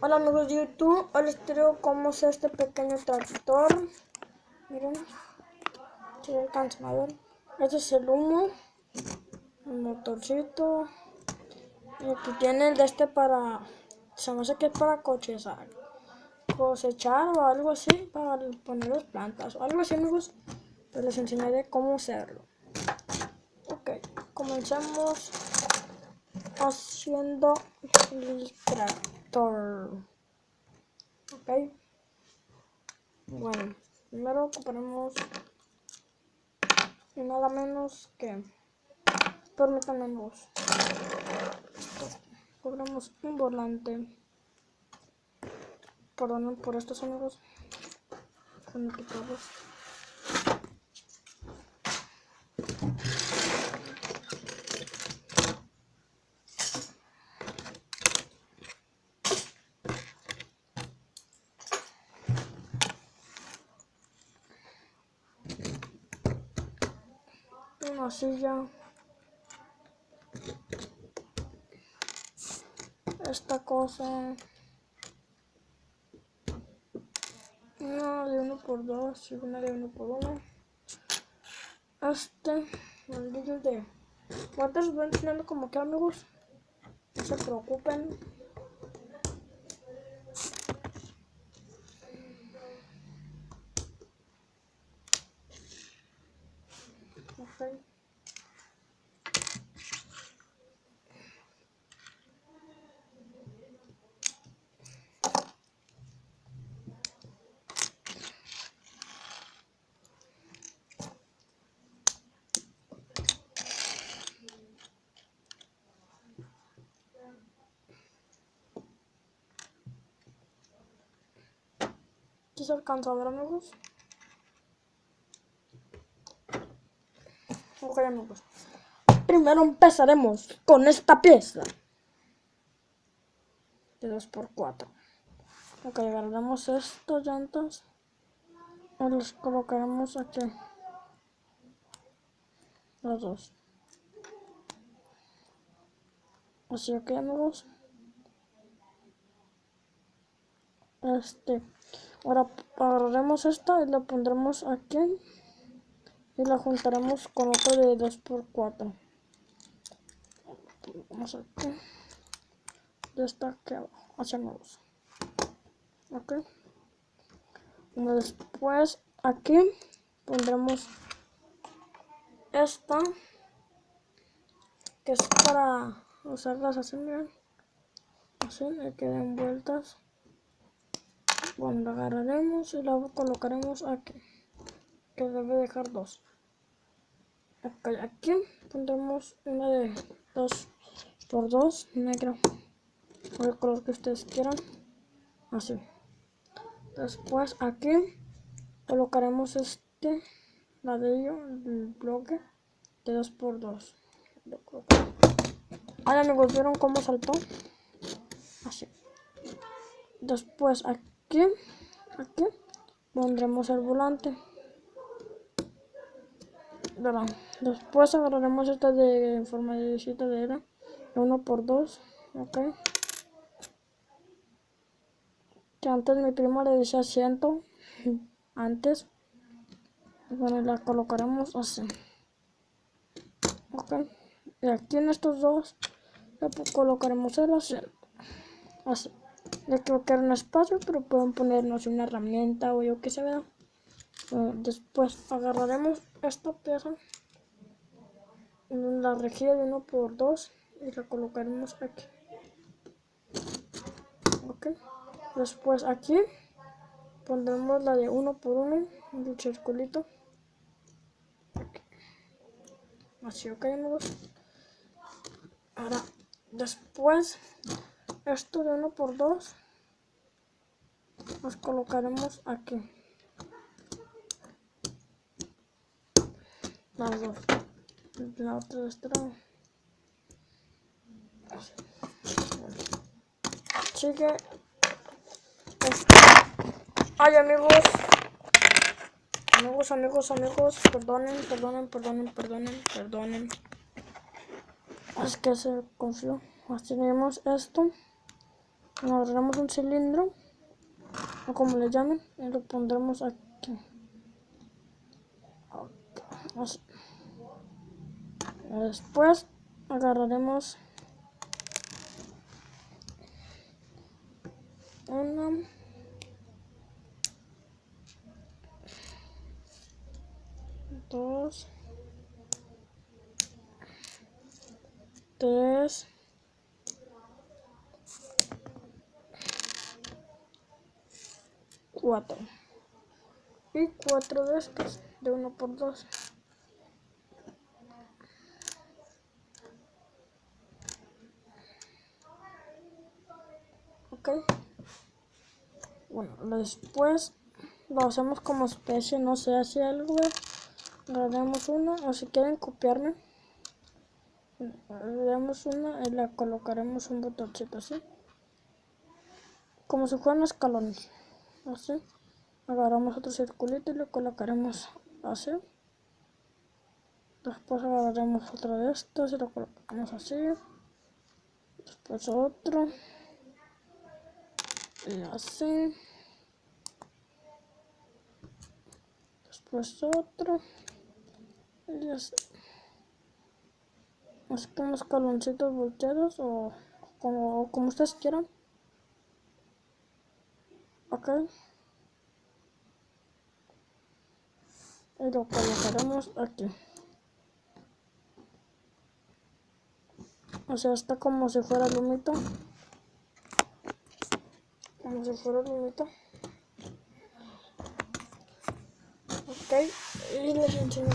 Hola amigos de YouTube, hoy les traigo cómo es este pequeño tractor. Miren, si alcanzan a ver. Este es el humo, el motorcito. Y aquí tiene el de este para, se me hace que es para cosechar o algo así, para poner las plantas o algo así amigos. Pero les enseñaré cómo hacerlo. Ok, comencemos haciendo el tractor. Ok. Bueno, primero ocuparemos nada menos que, permítanme amigos, ocuparemos un volante, perdón por estos amigos, son equipados. Una silla, esta cosa, una de 1x2 y una de 1x1. Maldillo de guantes voy enseñando como que amigos, no se preocupen. Okay. ¿Sí se alcanza a ver amigos? Ok amigos, primero empezaremos con esta pieza de 2x4. Ok, agarramos estas llantas y las colocaremos aquí, las dos. Así que amigos, ahora agarraremos esta y la pondremos aquí y la juntaremos con otra de 2x4. Vamos aquí, de esta aquí abajo, hacia nuevos. Ok, y después aquí pondremos esta que es para usarlas así, miren, así, y queden vueltas. Bueno, la agarraremos y la colocaremos aquí, que debe dejar dos. Ok, aquí pondremos una de 2x2 negra, o el color que ustedes quieran, así. Después aquí colocaremos ladrillo, el bloque de 2x2. Ahora amigos, ¿vieron cómo saltó? Así. Después aquí pondremos el volante. Verán. Después agarraremos esta de forma de citadera, de 1x2, ok. Que antes mi primo le decía asiento, antes. Bueno, la colocaremos así, ok. Y aquí en estos dos le colocaremos el asiento, así. Le creo que era un espacio, pero pueden ponernos una herramienta o yo que sé, ¿verdad? Bueno, después agarraremos esta pieza, la rejilla de 1x2 y la colocaremos aquí, ok. Después aquí pondremos la de 1x1, el circulito, aquí. Así, ok amigos. Ahora después esto de 1x2 los colocaremos aquí, las dos, la otra de este lado. Así. Sigue esto. Ay amigos, perdonen. Es que se confió. Así tenemos esto. Agarramos un cilindro, o como le llamen, y lo pondremos aquí. Así. Después agarraremos una, dos, tres, cuatro. Y 4 de estos de 1x2. Ok. Bueno, después lo hacemos como especie, no sé, así algo. Agarramos una, o si quieren copiarme, le damos una y le colocaremos un botoncito así, como si fueran escalones, así. Agarramos otro circulito y le colocaremos así. Después agarraremos otro de estos y lo colocamos así. Después otro y así. Después otro y así. Así como escaloncitos volteados o como ustedes quieran. Ok. Y lo colocaremos aquí. O sea, está como si fuera el humito. Como si fuera el humito. Ok. Y les enseño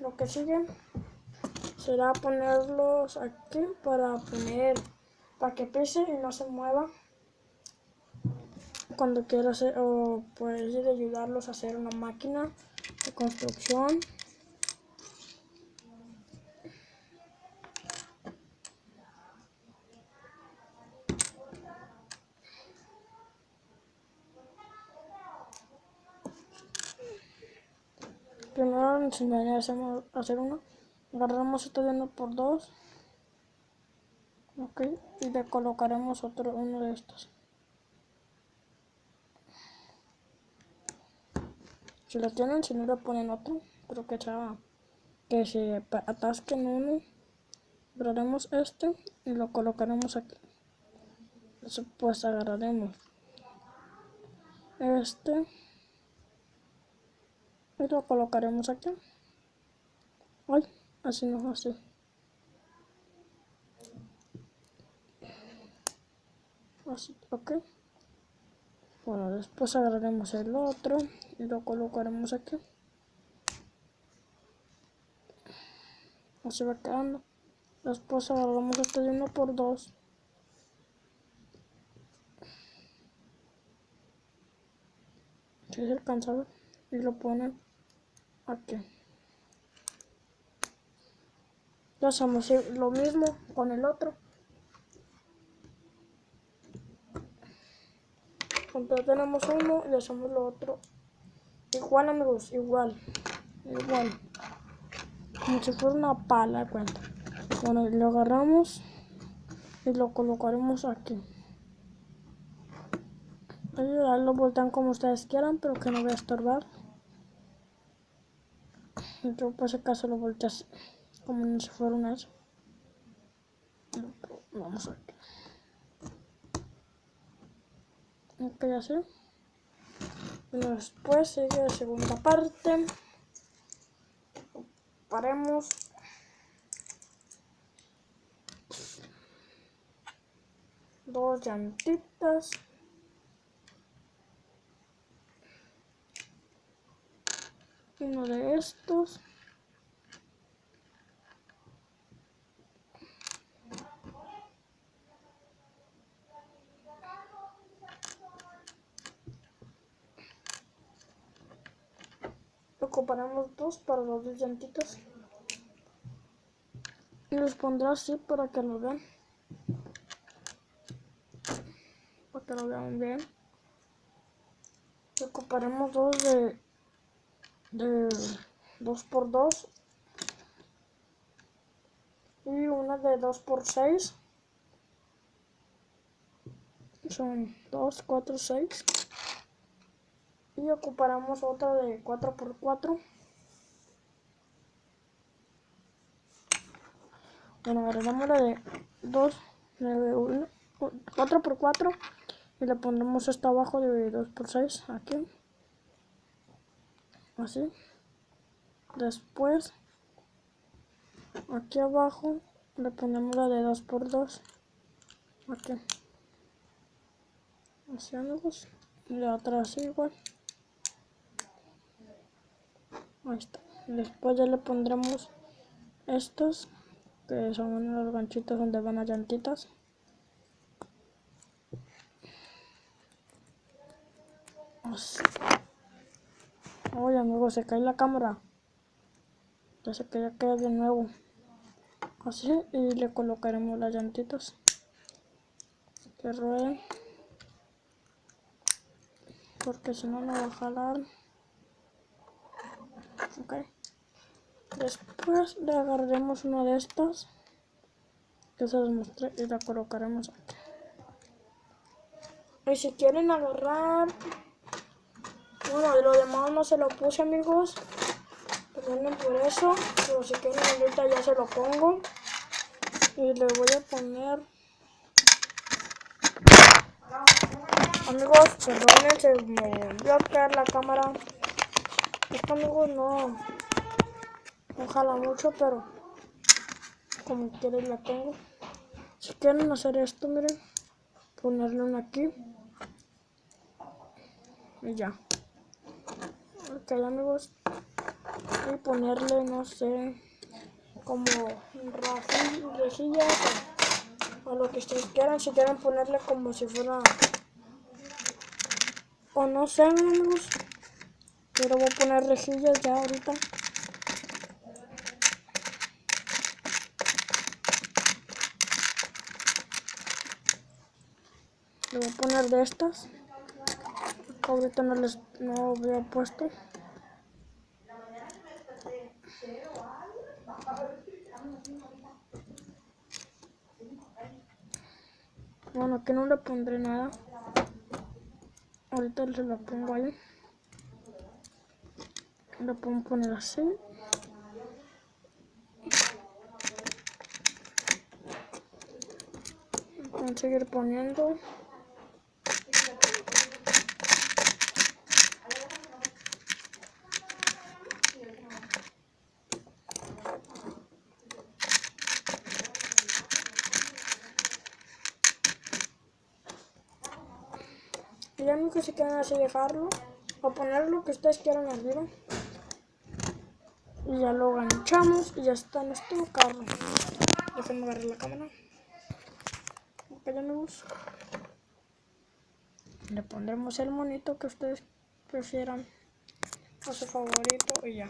lo que sigue. Será ponerlos aquí para que pise y no se mueva cuando quiera hacer, o puedes ayudarlos a hacer una máquina de construcción. Primero les enseñaré a hacer uno. Agarramos esto de 1x2. Ok, y le colocaremos uno de estos. Si lo tienen, si no le ponen otro, pero que se atasquen uno. Agarraremos este y lo colocaremos aquí. Después agarraremos este y lo colocaremos aquí. Ay, así no, así. Así, ok. Bueno, después agarraremos el otro y lo colocaremos aquí. Así va quedando. Después agarramos este de 1x2. Si se alcanza a ver. Y lo ponen aquí. Ya hacemos lo mismo con el otro. Cuando tenemos uno y hacemos lo otro. Igual, amigos, igual. Como si fuera una pala de cuenta. Bueno, lo agarramos y lo colocaremos aquí. Ahí lo voltean como ustedes quieran, pero que no voy a estorbar. Yo por ese caso lo volteé así, como si fuera una eso. Vamos a ver. Ok, así. Y después sigue la segunda parte. Paremos. Dos llantitas. Uno de estos. Ocuparemos dos para los dos llantitas. Y los pondré así para que lo vean. Para que lo vean bien. Ocuparemos dos de 2x2 y una de 2x6. son 2, 4, 6. Y ocuparemos otra de 4x4. Bueno, agarramos la de 2, 9, 1, 4x4 y le pondremos esta abajo de 2x6 aquí. Así. Después, aquí abajo le ponemos la de 2x2. Aquí. Así, amigos. Y la otra así igual. Ahí está. Después ya le pondremos estos, que son los ganchitos donde van las llantitas. Así. Oye, amigos, se cae la cámara. Ya se quería caer de nuevo. Así, y le colocaremos las llantitas que rueden, porque si no, no va a jalar. Ok. Después le agarraremos una de estas que se los mostré y la colocaremos aquí. Y si quieren agarrar, bueno, de lo demás no se lo puse, amigos, perdonen por eso, pero si quieren ahorita ya se lo pongo y le voy a poner. Amigos, perdonen, se me volvió a caer la cámara. Esto, amigos, no jala mucho, pero como quieren la tengo. Si quieren hacer esto, miren, ponerle una aquí y ya. Ok, amigos, y ponerle, no sé, como rejillas o lo que ustedes quieran. Si quieren ponerle como si fuera, o no sé, amigos, pero voy a poner rejillas ya ahorita. Le voy a poner de estas. Ahorita no había puesto. Bueno, aquí no le pondré nada. Ahorita se lo pongo ahí. Lo puedo poner así. Voy a seguir poniendo. Y ya no, que si quieren así dejarlo o poner lo que ustedes quieran arriba. Y ya lo ganchamos y ya está nuestro carro. Déjenme agarrar la cámara. Ok, amigos. Le pondremos el monito que ustedes prefieran a su favorito y ya.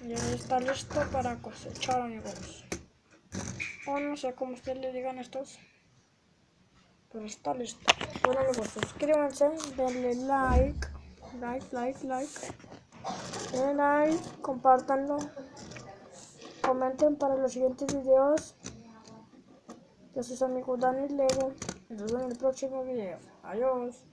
Ya está listo para cosechar, amigos. O no sé cómo ustedes le digan estos, pero está listo. Bueno, amigos, suscríbanse, denle like. Denle like, compártanlo. Comenten para los siguientes videos. Yo soy su amigo Dani Lego. Nos vemos en el próximo video. Adiós.